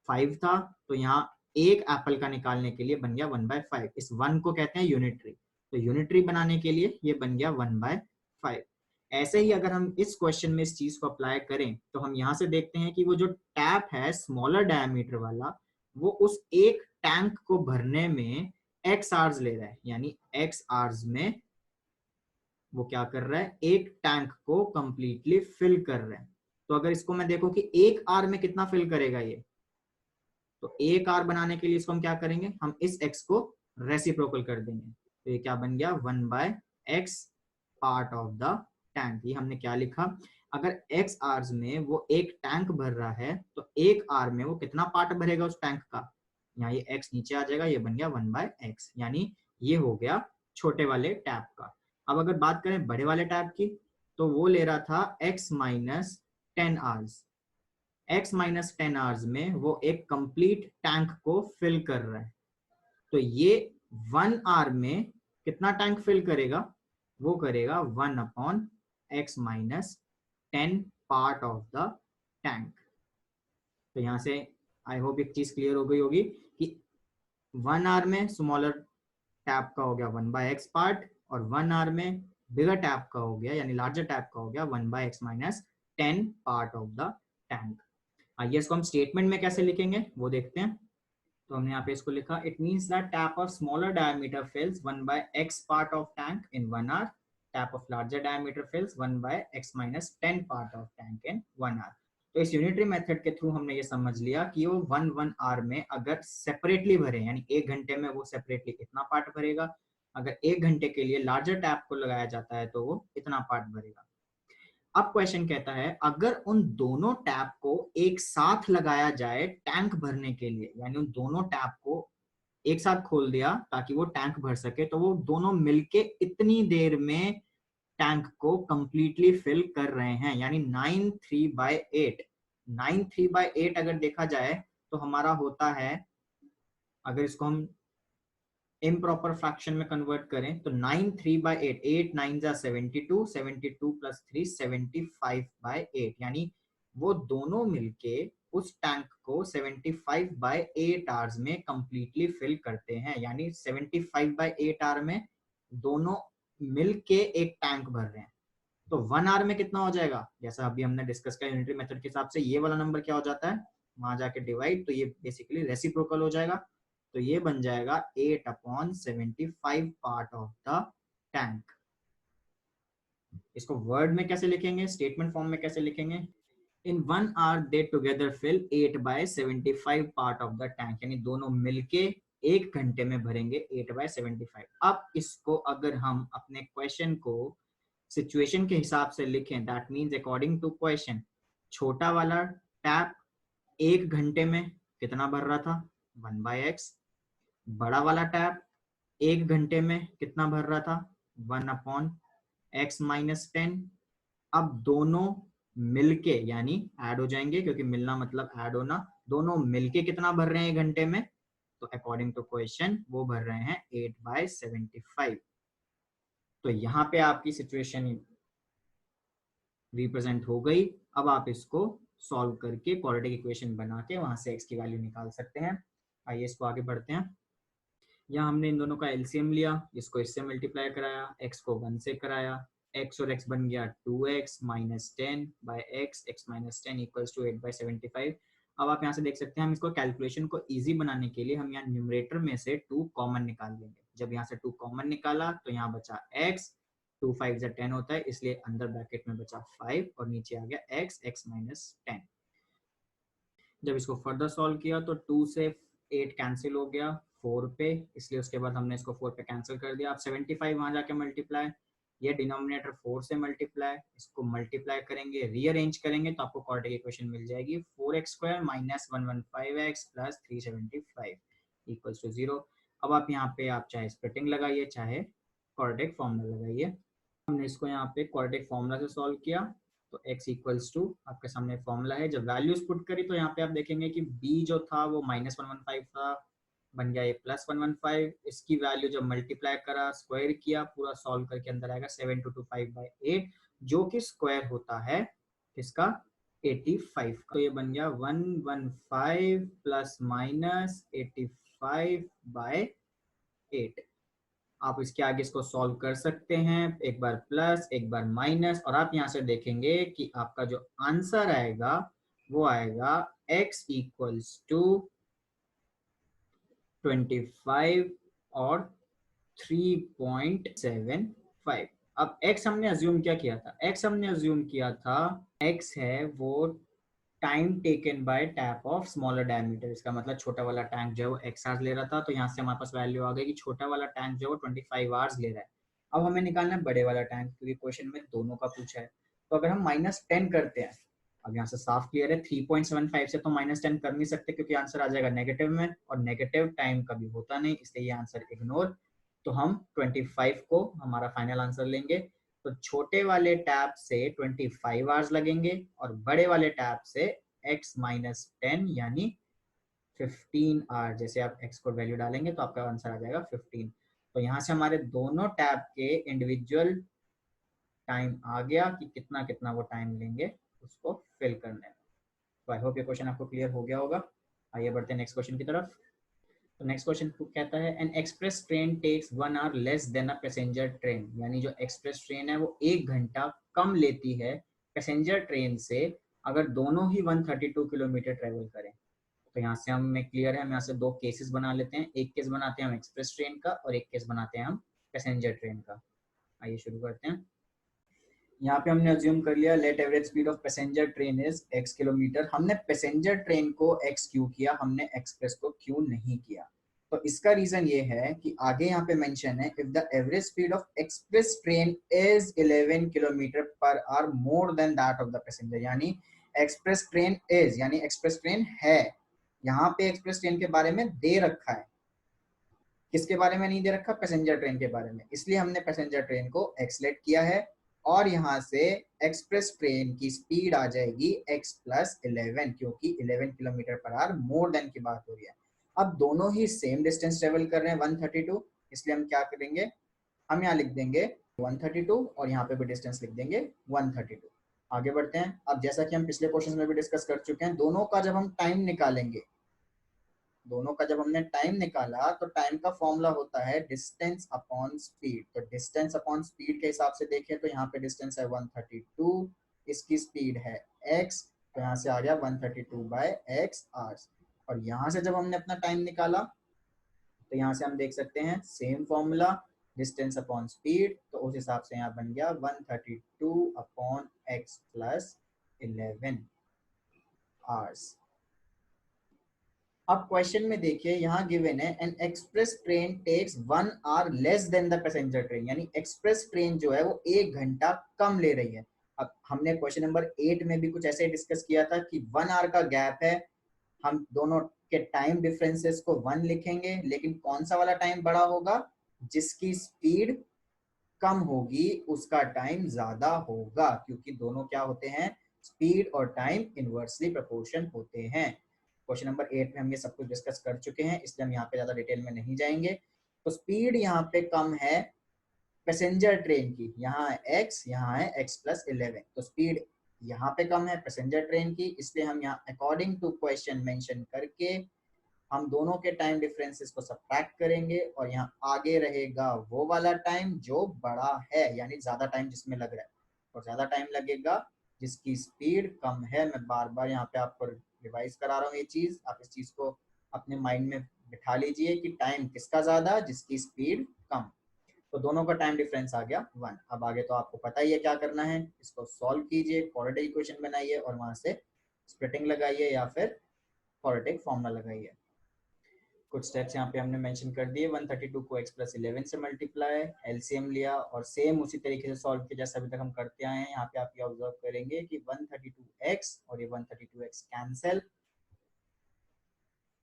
5 था तो यहाँ एक एप्पल का निकालने के लिए बन गया 1/5, इस 1 को कहते हैं यूनिटरी, तो यूनिटरी बनाने के लिए ये बन गया 1/5। ऐसे ही अगर हम इस क्वेश्चन में इस चीज को अप्लाई करें तो हम यहाँ से देखते हैं कि वो जो टैप है स्मॉलर डायमीटर वाला, वो उस एक टैंक को भरने में x आवर्स ले रहा है, यानी x आवर्स में वो क्या कर रहा है, एक टैंक को कंप्लीटली फिल कर रहा है। तो अगर इसको मैं देखो कि एक आवर में कितना फिल करेगा ये, तो एक आर बनाने के लिए इसको हम क्या करेंगे, हम इस x को रेसिप्रोकल कर देंगे, तो ये क्या बन गया 1/x part of the tank. ये हमने क्या लिखा, अगर x आवर्स में वो एक टैंक भर रहा है तो एक आर में वो कितना पार्ट भरेगा उस टैंक का, यहाँ ये x नीचे आ जाएगा, ये बन गया 1/x, यानी ये हो गया छोटे वाले टैप का। अब अगर बात करें बड़े वाले टैप की, तो वो ले रहा था x minus 10 hours, x minus 10 hours में वो एक कंप्लीट टैंक को फिल कर रहा है, तो ये 1 आवर में कितना टैंक फिल करेगा, वो करेगा 1/x minus 10 part of the tank. तो यहां से आई होप एक चीज क्लियर हो गई होगी कि 1 आवर में स्मॉलर टैप का हो गया 1/x पार्ट, और 1 आवर में बिगर टैप का हो गया यानी लार्जर टैप का हो गया 1/x minus 10 part of the tank. आइए इसको हम स्टेटमेंट में कैसे लिखेंगे वो देखते हैं। तो हमने यहाँ पे इसको लिखा, it means that tap of smaller diameter fills 1/x part of tank in 1 hour, tap of larger diameter fills 1/x minus 10 part of tank in 1 hour. तो इस यूनिटरी मेथड के थ्रू हमने ये समझ लिया कि वो 1 आवर में अगर सेपरेटली भरे, यानी 1 घंटे में वो सेपरेटली इतना पार्ट भरेगा, अगर 1 घंटे के लिए लार्जर टैप को लगाया जाता है तो वो इतना पार्ट भरेगा। अब क्वेश्चन कहता है अगर उन दोनों टैप को एक साथ लगाया जाए टैंक भरने के लिए, यानी उन दोनों टैप को एक साथ खोल दिया ताकि वो टैंक भर सके, तो वो दोनों मिलके इतनी देर में टैंक को कंप्लीटली फिल कर रहे हैं, यानी 9/3/8। 9/3/8 अगर देखा जाए तो हमारा होता है, अगर इसको हम इम्प्रॉपर फ्रैक्शन में कन्वर्ट करें तो 9/3/8, 8 9 जा 72, 72 प्लस 3 75/8, यानी वो दोनों मिलके उस टैंक को 75/8 आवर्स में कंप्लीटली फिल करते हैं, यानी 75/8 आवर में दोनों मिलके एक टैंक भर रहे हैं। तो 1 आवर में कितना हो जाएगा, जैसा अभी हमने डिस्कस किया यूनिटरी मेथड के हिसाब से, ये वाला नंबर क्या हो जाता है, वहां जाके डिवाइड, तो ये बेसिकली रेसिप्रोकल हो जाएगा। तो ये बन जाएगा 8/75 पार्ट ऑफ द टैंक। इसको वर्ड में कैसे लिखेंगे, स्टेटमेंट फॉर्म में कैसे लिखेंगे? In 1 hour they together fill 8/75 part of the tank, यानी दोनों मिलके 1 घंटे में भरेंगे 8/75। अब इसको अगर हम अपने क्वेश्चन को सिचुएशन के हिसाब से लिखें, that means according to question, छोटा वाला टैप 1 घंटे में कितना भर रहा था, 1/x। बड़ा वाला टैप 1 घंटे में कितना भर रहा था, 1/x-10। अब दोनों मिलके यानी ऐड हो जाएंगे, क्योंकि मिलना मतलब ऐड होना, दोनों मिलके कितना भर रहे हैं 1 घंटे में, तो अकॉर्डिंग टू क्वेश्चन वो भर रहे हैं 8/75। तो यहाँ पे आपकी सिचुएशन रिप्रेजेंट हो गई। अब आप इसको सॉल्व करके क्वाड्रेटिक इक्वेशन बना के वहां से x की वैल्यू निकाल सकते हैं। आइए इसको आगे बढ़ते हैं। यहाँ हमने इन दोनों का एलसीएम लिया, इसको इससे मल्टीप्लाई कराया, x को 1 से कराया, x और x बन गया 2x minus 10 by X, X minus 10 equals to 8/75। अब आप यहाँ से देख सकते हैं, हम इसको कैलकुलेशन को इजी बनाने के लिए हम यहाँ न्यूमरेटर में से 2 कॉमन निकाल लेंगे। जब यहाँ से 2 कॉमन निकाला तो यहाँ बचा x, 2 5 से 10 होता है, इसलिए अंदर ब्रैकेट में बचा 5 और नीचे आ गया x, x माइनस 10। जब इसको फर्दर सॉल्व किया तो 2 से 8 कैंसिल हो गया 4 पे, इसलिए उसके बाद हमने इसको 4 पे कैंसिल कर दिया। अब 75 वहां जाके मल्टीप्लाई, ये डिनोमिनेटर 4 से मल्टीप्लाई, इसको मल्टीप्लाई करेंगे, रीअरेंज करेंगे तो आपको क्वाड्रेटिक इक्वेशन मिल जाएगी 4x² minus 115x plus 375 equals to 0। अब आप यहाँ पे आप चाहे स्प्लिटिंग लगाइए चाहे क्वाड्रेटिक फॉर्मूला लगाइए। हमने इसको यहाँ पे क्वाड्रेटिक फॉर्मूला से सॉल्व किया, तो x इक्वल्स टू आपके सामने फॉर्मूला है। जब वैल्यूज पुट करी तो यहाँ पे आप देखेंगे कि b जो था वो -115 था, बन गया ये +115। इसकी वैल्यू जब मल्टीप्लाई करा, स्क्वायर किया, पूरा सॉल्व करके अंदर आएगा 7225/8, जो कि स्क्वायर होता है इसका 85। तो ये बन गया 115 प्लस माइनस 85/8। आप इसके आगे इसको सॉल्व कर सकते हैं, एक बार प्लस एक बार माइनस, और आप यहाँ से देखेंगे कि आपका जो आंसर आएगा वो आएगा x इक्वल्स टू 25 और 3.75। अब x हमने अज्यूम क्या किया था, x हमने अज्यूम किया था x है वो time taken by tap of smaller diameter. इसका मतलब छोटा वाला टैंक जो है वो x आवर्स ले रहा था, तो यहाँ से हमारे पास वैल्यू आ गई कि छोटा वाला टैंक जो है वो 25 आवर्स ले रहा है। अब हमें निकालना है बड़े वाला टैंक, क्योंकि क्वेश्चन में दोनों का पूछा है। तो अगर हम -10 करते हैं, अब यहाँ से साफ क्लियर है 3.75 से तो -10 कर नहीं सकते, क्योंकि आंसर आ जाएगा नेगेटिव में, और नेगेटिव टाइम कभी होता नहीं, इसलिए ये आंसर इग्नोर। तो हम 25 को हमारा फाइनल आंसर लेंगे। तो छोटे वाले टैप से 25 आवर्स लगेंगे और बड़े वाले टैप से x-10 यानी 15 आवर। जैसे आप x को वैल्यू डालेंगे तो आपका आंसर आ जाएगा 15। तो यहाँ से हमारे दोनों टैप के इंडिविजुअल टाइम आ गया कि कितना कितना वो टाइम लेंगे उसको फिल करने में। तो आई होप ये क्वेश्चन आपको क्लियर हो गया होगा। आइए बढ़ते हैं नेक्स्ट क्वेश्चन की तरफ। तो नेक्स्ट क्वेश्चन कहता है an express train takes 1 hour less than a passenger train, यानी जो एक्सप्रेस ट्रेन है वो 1 घंटा कम लेती है पैसेंजर ट्रेन से, अगर दोनों ही 132 किलोमीटर ट्रेवल करें। तो यहाँ से हमें क्लियर है, हम यहाँ से 2 केसेस बना लेते हैं। एक केस बनाते हैं हम एक्सप्रेस ट्रेन का और एक केस बनाते हैं हम पैसेंजर ट्रेन का। आइए शुरू करते हैं। यहाँ पे हमने अज्यूम कर लिया let average speed of passenger train is x kilometre. हमने पैसेंजर ट्रेन को x क्यों किया, हमने एक्सप्रेस को क्यों नहीं किया? तो इसका रीजन ये है कि आगे यहाँ पे मेंशन है if the average speed of express train is 11 kilometre per hour more than that of the passenger, यानी एक्सप्रेस ट्रेन इज यानी एक्सप्रेस ट्रेन है। यहाँ पे एक्सप्रेस ट्रेन के बारे में दे रखा है, किसके बारे में नहीं दे रखा, पैसेंजर ट्रेन के बारे में, इसलिए हमने पैसेंजर ट्रेन को एक्सलेट किया है। और यहाँ से एक्सप्रेस ट्रेन की स्पीड आ जाएगी x प्लस 11, क्योंकि 11 kilometre per hour more than की बात हो रही है। अब दोनों ही सेम डिस्टेंस ट्रेवल कर रहे हैं 132, इसलिए हम क्या करेंगे, हम यहाँ लिख देंगे 132 और यहाँ पे भी डिस्टेंस लिख देंगे 132। आगे बढ़ते हैं। अब जैसा कि हम पिछले क्वेश्चन में भी डिस्कस कर चुके हैं, दोनों का जब हम टाइम निकालेंगे, दोनों का जब हमने टाइम निकाला तो टाइम का फॉर्मूला होता है डिस्टेंस अपॉन स्पीड। तो डिस्टेंस अपॉन स्पीड के हिसाब से देखें तो यहाँ पे डिस्टेंस है 132, इसकी स्पीड है x, तो यहाँ से आ गया 132/x आवर्स। और यहाँ से जब हमने अपना टाइम निकाला तो यहाँ से हम देख सकते हैं same formula distance upon speed, तो उस हिसाब से यहाँ बन गया 132 अपॉन x प्लस 11 आवर्स। अब क्वेश्चन में देखिए यहाँ गिवन है an express train takes 1 hour less than the passenger train, यानी एक्सप्रेस ट्रेन जो है वो 1 घंटा कम ले रही है। अब हमने क्वेश्चन नंबर 8 में भी कुछ ऐसे डिस्कस किया था कि 1 आवर का गैप है, हम दोनों के टाइम डिफरेंसेस को 1 लिखेंगे, लेकिन कौन सा वाला टाइम बड़ा होगा, जिसकी स्पीड कम होगी उसका टाइम ज्यादा होगा, क्योंकि दोनों क्या होते हैं, स्पीड और टाइम इनवर्सली प्रोपोर्शन होते हैं। क्वेश्चन नंबर 8 में हम ये सब कुछ डिस्कस कर चुके हैं, इसलिए हम यहाँ पे ज्यादा डिटेल में नहीं जाएंगे। तो स्पीड यहाँ पे कम है पैसेंजर ट्रेन की, यहाँ है x, यहाँ है x प्लस 11, तो स्पीड यहाँ पे कम है पैसेंजर ट्रेन की, इसलिए हम यहाँ अकॉर्डिंग टू क्वेश्चन मेंशन करके हम दोनों के टाइम डिफरेंसेस को सब्ट्रैक्ट करेंगे और यहाँ आगे रहेगा वो वाला टाइम जो बड़ा है, यानी ज्यादा टाइम जिसमें लग रहा है, और ज्यादा टाइम लगेगा जिसकी स्पीड कम है। मैं बार बार यहाँ पे आपको रिवाइज करा रहा हूँ ये चीज, आप इस चीज को अपने माइंड में बिठा लीजिए कि टाइम किसका ज्यादा, जिसकी स्पीड कम। तो दोनों का टाइम डिफरेंस आ गया 1। अब आगे तो आपको पता ही है क्या करना है, इसको सॉल्व कीजिए, क्वाड्रेटिक इक्वेशन बनाइए और वहां से स्प्लिटिंग लगाइए या फिर क्वाड्रेटिक फॉर्मूला लगाइए। कुछ स्टेप्स यहाँ पे हमने मेंशन कर दिए। 132 को x प्लस 11 से मल्टीप्लाई, एलसीएम लिया और सेम उसी तरीके से सॉल्व किया जैसा अभी तक हम करते आए हैं। यहाँ पे आप ये ऑब्जर्व करेंगे कि 132x और ये 132x कैंसिल,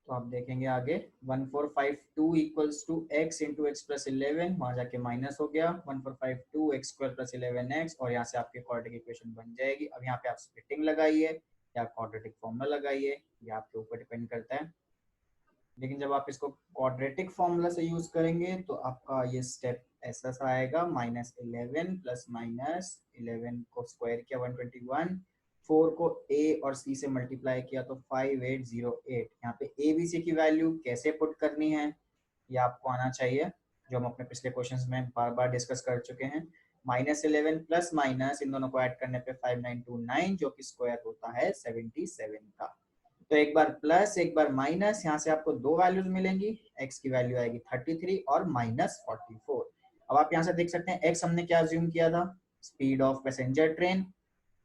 तो आप देखेंगे आगे 1452 equals to x into X plus 11, वहां जाके माइनस हो गया 1452 x स्क्वायर प्लस 11x, और यहाँ से आपकी क्वाड्रेटिक इक्वेशन बन जाएगी। अब यहाँ पे आप स्प्लिटिंग लगाइए या क्वाड्रेटिक फॉर्मूला लगाइए, ये आपके ऊपर डिपेंड करता है। लेकिन जब आप इसको क्वाड्रेटिक फॉर्मूला से यूज करेंगे तो आपका ये स्टेप ऐसा सा आएगा, -11 प्लस -11 को स्क्वायर किया 121, 4 को a और c से मल्टीप्लाई किया तो 5808। यहाँ पे a b c की वैल्यू कैसे पुट करनी है ये आपको आना चाहिए, जो हम अपने पिछले क्वेश्चंस में बार बार डिस्कस कर चुके हैं। -11 प्लस माइनस इन दोनों को ऐड करने पे 5929, जो कि स्क्वायर होता है 77 का। तो एक बार प्लस एक बार माइनस, यहाँ से आपको दो वैल्यूज मिलेंगी, x की वैल्यू आएगी 33 और -44। अब आप यहाँ से देख सकते हैं x हमने क्या अज्यूम किया था, स्पीड ऑफ पैसेंजर ट्रेन।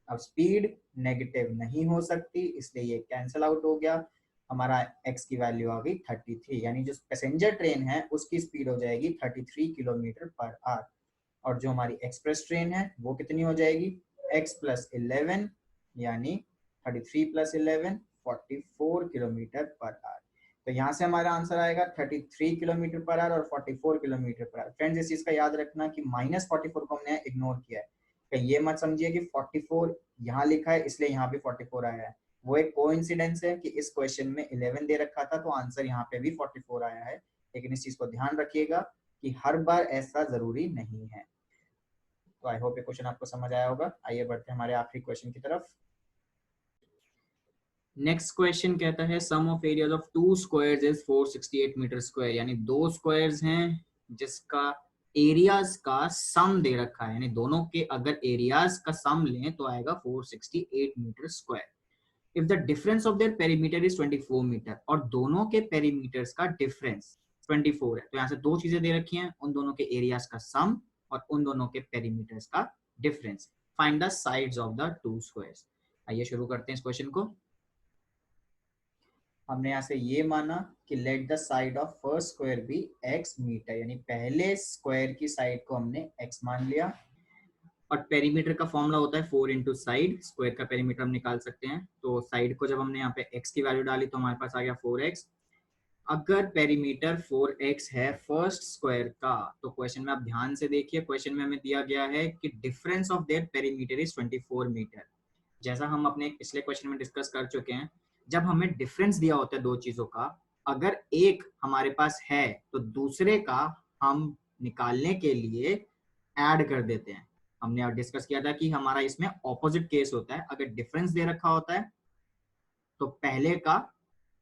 अब स्पीड नेगेटिव नहीं हो सकती, इसलिए ये कैंसिल आउट हो गया, हमारा x की वैल्यू आ गई 33, यानी जो पैसेंजर ट्रेन है उसकी स्पीड हो जाएगी 33 किलोमीटर पर आवर, और जो हमारी एक्सप्रेस ट्रेन है वो कितनी हो जाएगी, x प्लस 11 यानी 33 प्लस 11 44 किलोमीटर पर आवर। तो यहाँ से हमारा आंसर आएगा 33 किलोमीटर पर आवर और 44 किलोमीटर पर आवर। फ्रेंड्स इस चीज का याद रखना कि -44 को हमने इग्नोर किया है, तो ये मत समझिए कि 44 यहाँ लिखा है इसलिए यहाँ भी 44 आया है, वो एक कोइंसिडेंस है कि इस क्वेश्चन में 11 दे रखा था तो आंसर यहाँ पे भी 44 आया है, लेकिन इस चीज को ध्यान रखिएगा कि हर बार ऐसा जरूरी नहीं है। तो आई होप ये क्वेश्चन आपको समझ आया होगा। आइए बढ़ते हैं हमारे आखिरी क्वेश्चन की तरफ। नेक्स्ट क्वेश्चन कहता है sum of areas of two squares is 468 metre square, यानी दो स्क्वायर्स हैं जिसका एरियाज का सम दे रखा है, यानी दोनों के अगर एरियाज का सम लें तो आएगा 468 metre square. If the difference of their perimeter is 24 metre, और दोनों के पेरीमीटर्स का डिफरेंस 24 है, तो यहाँ से दो चीजें दे रखी हैं, उन दोनों के एरियाज का सम और उन दोनों के पेरीमीटर्स का difference. Find the sides of the two squares. आइए शुरू करते हैं इस क्वेश्चन को। हमने यहाँ से ये माना कि let the side of first square be x metre, यानी पहले स्क्वायर की साइड को हमने x मान लिया, और पेरीमीटर का फॉर्मूला होता है 4 इंटू साइड, स्क्वायर का पेरीमीटर हम निकाल सकते हैं। तो साइड को जब हमने यहाँ पे x की वैल्यू डाली तो हमारे पास आ गया 4x। अगर पेरीमीटर 4x है फर्स्ट स्क्वायर का, तो क्वेश्चन में आप ध्यान से देखिए, क्वेश्चन में हमें दिया गया है कि difference of their perimeter is 24 metre. जैसा हम अपने पिछले क्वेश्चन में डिस्कस कर चुके हैं, जब हमें डिफरेंस दिया होता है दो चीजों का, अगर एक हमारे पास है तो दूसरे का हम निकालने के लिए ऐड कर देते हैं। हमने डिस्कस किया था कि हमारा इसमें ऑपोजिट केस होता है, अगर डिफरेंस दे रखा होता है तो पहले का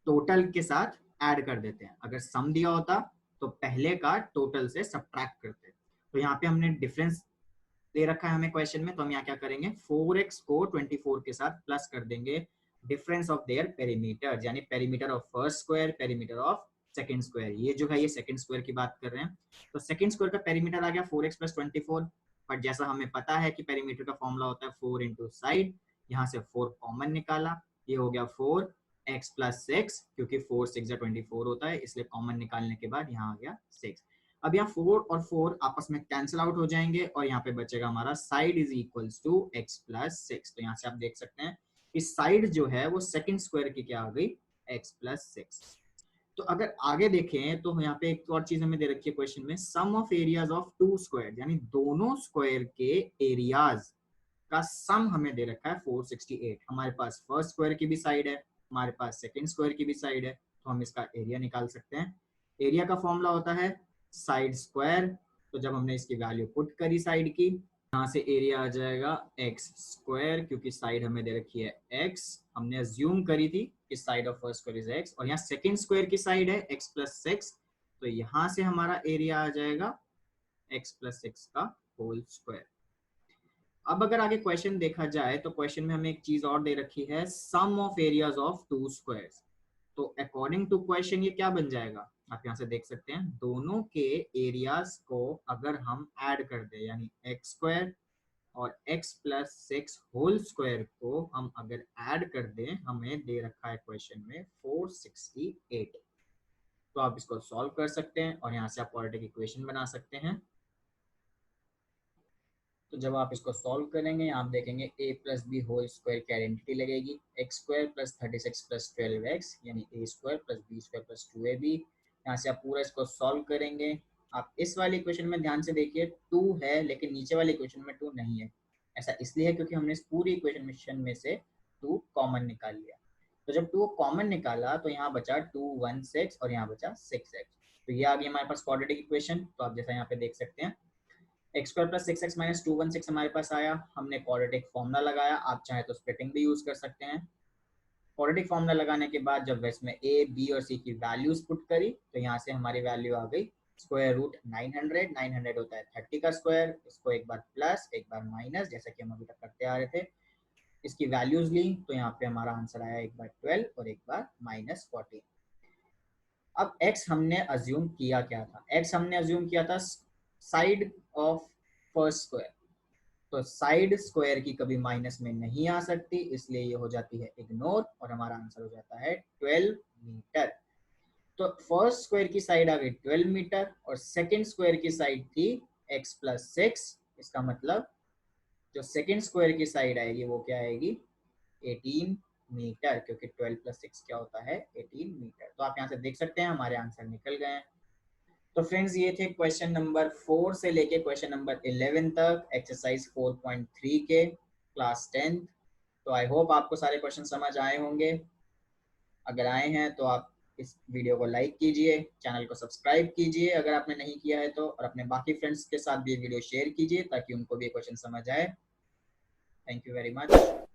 टोटल के साथ ऐड कर देते हैं, अगर सम दिया होता तो पहले का टोटल से सब्ट्रैक्ट करते हैं। तो यहाँ पे हमने डिफरेंस दे रखा है हमें क्वेश्चन में, तो हम यहाँ क्या करेंगे, 4x को 24 के साथ प्लस कर देंगे डिफरेंस ऑफ देयर पेरीमीटर, यानी perimeter of first square, perimeter of second square, ये जो है ये सेकंड स्क्वायर की बात कर रहे हैं। तो सेकंड स्क्वायर का पेरीमीटर आ गया 4x + 24, बट जैसा हमें पता है कि पेरीमीटर का फॉर्मूला होता है 4 × साइड, यहाँ से 4 कॉमन निकाला, ये हो गया 4x + 6, क्योंकि 4 6 = 24 होता है, इसलिए कॉमन निकालने के बाद यहाँ आ गया 6। अब यहाँ 4 और 4 आपस में कैंसिल आउट हो जाएंगे और यहाँ पे बचेगा हमारा side is equals to x + 6। तो यहाँ से आप देख सकते हैं कि साइड जो है वो सेकंड स्क्वायर की क्या आ गई, x + 6। तो अगर आगे देखें तो यहाँ पे एक और चीज हमें दे रखी है क्वेश्चन में, sum of areas of two square, यानी दोनों स्क्वायर के एरियाज का सम हमें दे रखा है 468। हमारे पास फर्स्ट स्क्वायर की भी साइड है, हमारे पास सेकंड स्क्वायर की भी साइड है, तो हम इसका एरिया निकाल सकते हैं। एरिया का फॉर्मूला होता है साइड स्क्वायर। तो जब हमने इसकी वैल्यू पुट करी साइड की, यहाँ से एरिया आ जाएगा x², क्योंकि साइड हमें दे रखी है x, हमने अज्यूम करी थी कि side of first square is x, और यहाँ सेकंड स्क्वायर की साइड है x + 6, तो यहाँ से हमारा एरिया आ जाएगा x + 6 का होल स्क्वायर। अब अगर आगे क्वेश्चन देखा जाए तो क्वेश्चन में हमें एक चीज और दे रखी है, sum of areas of two squares. तो अकॉर्डिंग टू क्वेश्चन ये क्या बन जाएगा, आप यहाँ से देख सकते हैं, दोनों के एरियाज को अगर हम ऐड कर दें, यानी x² और x + 6 होल स्क्वायर को हम अगर ऐड कर दें, हमें दे रखा है क्वेश्चन में 468। तो आप इसको सॉल्व कर सकते हैं और यहाँ से आप क्वाड्रेटिक इक्वेशन बना सकते हैं। तो जब आप इसको सॉल्व करेंगे, आप देखेंगे a + b होल स्क्वायर की आइडेंटिटी लगेगी, x² + 36 + 12x, यानी a² + b² + 2ab। यहाँ से आप पूरा इसको सॉल्व करेंगे। आप इस वाली इक्वेशन में ध्यान से देखिए 2 है, लेकिन नीचे वाली इक्वेशन में 2 नहीं है। ऐसा इसलिए है क्योंकि हमने इस पूरी इक्वेशन में से 2 कॉमन निकाल लिया। तो जब 2 कॉमन निकाला तो यहाँ बचा 216 और यहाँ बचा 6x। तो ये आ गई हमारे पास क्वाड्रेटिक इक्वेशन। तो आप जैसा यहाँ पे देख सकते हैं, x² + 6x - 216 हमारे पास आया, हमने क्वाड्रेटिक फॉर्मूला लगाया। आप चाहे तो स्प्लिटिंग भी यूज कर सकते हैं। क्वाड्रेटिक फॉर्मूला लगाने के बाद जब इसमें a, b और c की वैल्यूज पुट करी, तो यहाँ से हमारी वैल्यू आ गई √900। 900 होता है 30 का स्क्वायर, इसको एक बार प्लस एक बार माइनस, जैसा कि हम अभी तक करते आ रहे थे, इसकी वैल्यूज ली, तो यहाँ पे हमारा आंसर आया एक बार 12 और एक बार -14। अब x हमने अज्यूम किया क्या था, x हमने अज्यूम किया था साइड ऑफ फर्स्ट स्क्वायर। तो साइड स्क्वायर की कभी माइनस में नहीं आ सकती, इसलिए ये हो जाती है इग्नोर और हमारा आंसर हो जाता है 12 मीटर। तो फर्स्ट स्क्वायर की साइड आ गई 12 मीटर और सेकंड स्क्वायर की साइड थी x + 6। इसका मतलब जो सेकंड स्क्वायर की साइड आएगी वो क्या आएगी, 18 मीटर, क्योंकि 12 + 6 क्या होता है, 18 मीटर। तो आप यहाँ से देख सकते हैं हमारे आंसर निकल गए हैं। तो फ्रेंड्स ये थे क्वेश्चन नंबर 4 से लेके क्वेश्चन नंबर 11 तक, एक्सरसाइज 4.3 के क्लास 10। तो आई होप आपको सारे क्वेश्चन समझ आए होंगे। अगर आए हैं तो आप इस वीडियो को लाइक कीजिए, चैनल को सब्सक्राइब कीजिए अगर आपने नहीं किया है तो, और अपने बाकी फ्रेंड्स के साथ भी वीडियो शेयर कीजिए ताकि उनको भी क्वेश्चन समझ आए। Thank you very much.